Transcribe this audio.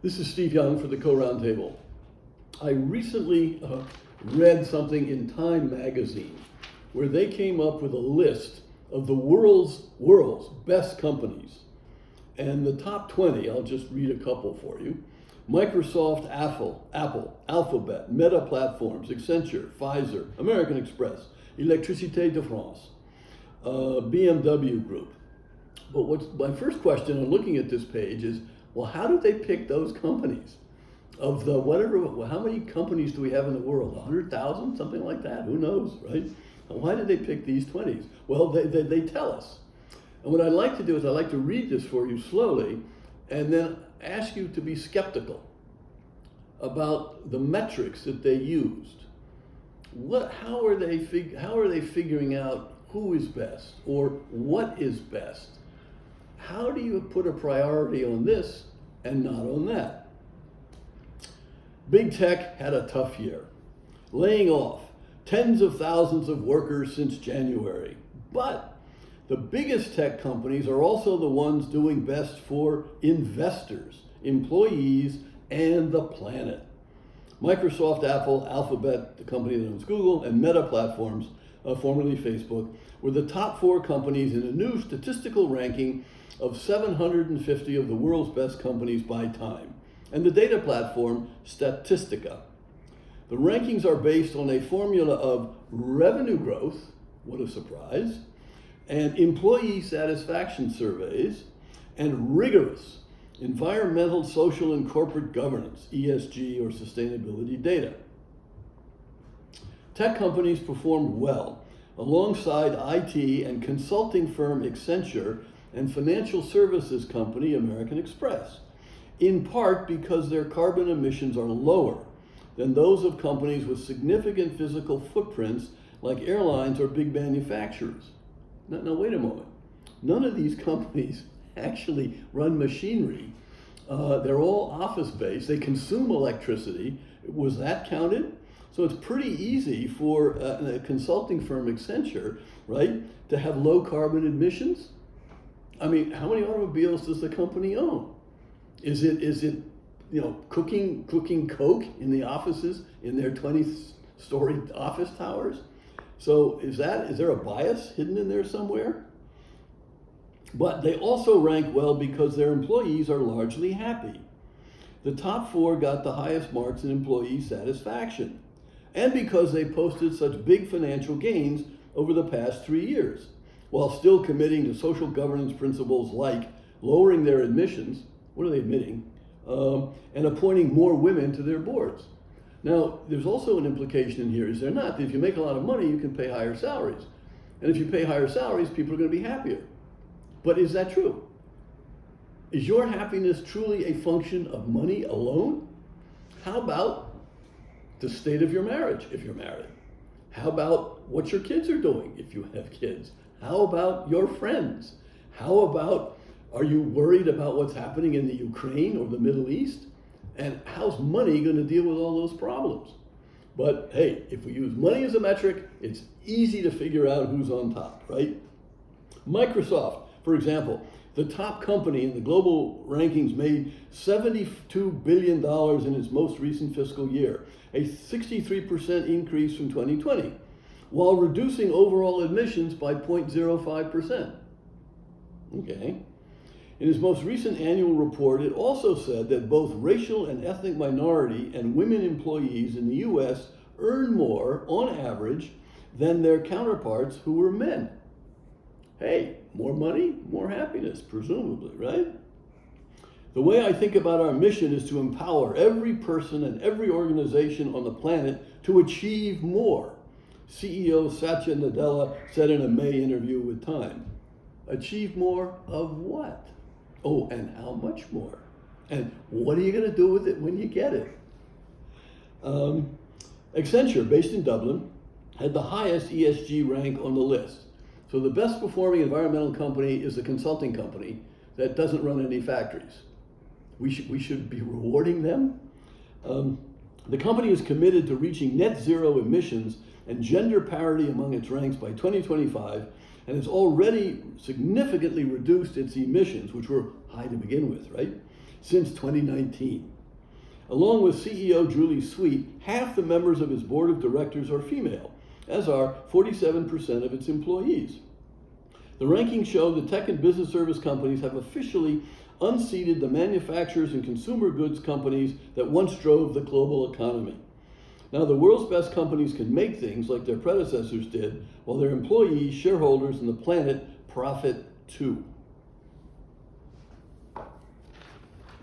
This is Steve Young for the Co-Roundtable. I recently read something in Time magazine where they came up with a list of the world's best companies. And the top 20, I'll just read a couple for you. Microsoft, Apple, Alphabet, Meta Platforms, Accenture, Pfizer, American Express, Électricité de France, BMW Group. But what's my first question on looking at this page is, well, how did they pick those companies? Of the how many companies do we have in the world? 100,000, something like that? Who knows, right? Why did they pick these 20s? Well, they tell us. And what I'd like to do is I'd like to read this for you slowly and then ask you to be skeptical about the metrics that they used. How are they figuring out who is best or what is best? How do you put a priority on this and not on that? Big tech had a tough year, laying off tens of thousands of workers since January. But the biggest tech companies are also the ones doing best for investors, employees, and the planet. Microsoft, Apple, Alphabet, the company that owns Google, and Meta Platforms, formerly Facebook, were the top 4 companies in a new statistical ranking of 750 of the world's best companies by Time, and the data platform Statistica. The rankings are based on a formula of revenue growth, what a surprise, and employee satisfaction surveys, and rigorous environmental, social, and corporate governance, ESG or sustainability data. Tech companies performed well alongside IT and consulting firm Accenture and financial services company American Express, in part because their carbon emissions are lower than those of companies with significant physical footprints like airlines or big manufacturers. Now wait a moment. None of these companies actually run machinery. They're all office-based. They consume electricity. Was that counted? So it's pretty easy for a consulting firm, Accenture, right, to have low carbon emissions. I mean, how many automobiles does the company own? Is it cooking Coke in the offices in their 20-story office towers? So is there a bias hidden in there somewhere? But they also rank well because their employees are largely happy. The top 4 got the highest marks in employee satisfaction, and because they posted such big financial gains over the past 3 years, while still committing to social governance principles like lowering their emissions, what are they emitting, and appointing more women to their boards. Now, there's also an implication in here, is there not, that if you make a lot of money, you can pay higher salaries. And if you pay higher salaries, people are going to be happier. But is that true? Is your happiness truly a function of money alone? How about the state of your marriage, if you're married? How about what your kids are doing, if you have kids? How about your friends? How about, are you worried about what's happening in the Ukraine or the Middle East? And how's money going to deal with all those problems? But hey, if we use money as a metric, it's easy to figure out who's on top, right? Microsoft, for example, the top company in the global rankings, made $72 billion in its most recent fiscal year, a 63% increase from 2020, while reducing overall emissions by 0.05%. Okay. In its most recent annual report, it also said that both racial and ethnic minority and women employees in the US earn more, on average, than their counterparts who were men. Hey, more money, more happiness, presumably, right? The way I think about our mission is to empower every person and every organization on the planet to achieve more. CEO Satya Nadella said in a May interview with Time. Achieve more of what? Oh, and how much more? And what are you going to do with it when you get it? Accenture, based in Dublin, had the highest ESG rank on the list. So the best performing environmental company is a consulting company that doesn't run any factories. We should be rewarding them. The company is committed to reaching net zero emissions and gender parity among its ranks by 2025, and has already significantly reduced its emissions, which were high to begin with, right, since 2019. Along with CEO Julie Sweet, half the members of its board of directors are female, as are 47% of its employees. The rankings show that tech and business service companies have officially unseated the manufacturers and consumer goods companies that once drove the global economy. Now, the world's best companies can make things like their predecessors did, while their employees, shareholders, and the planet profit too.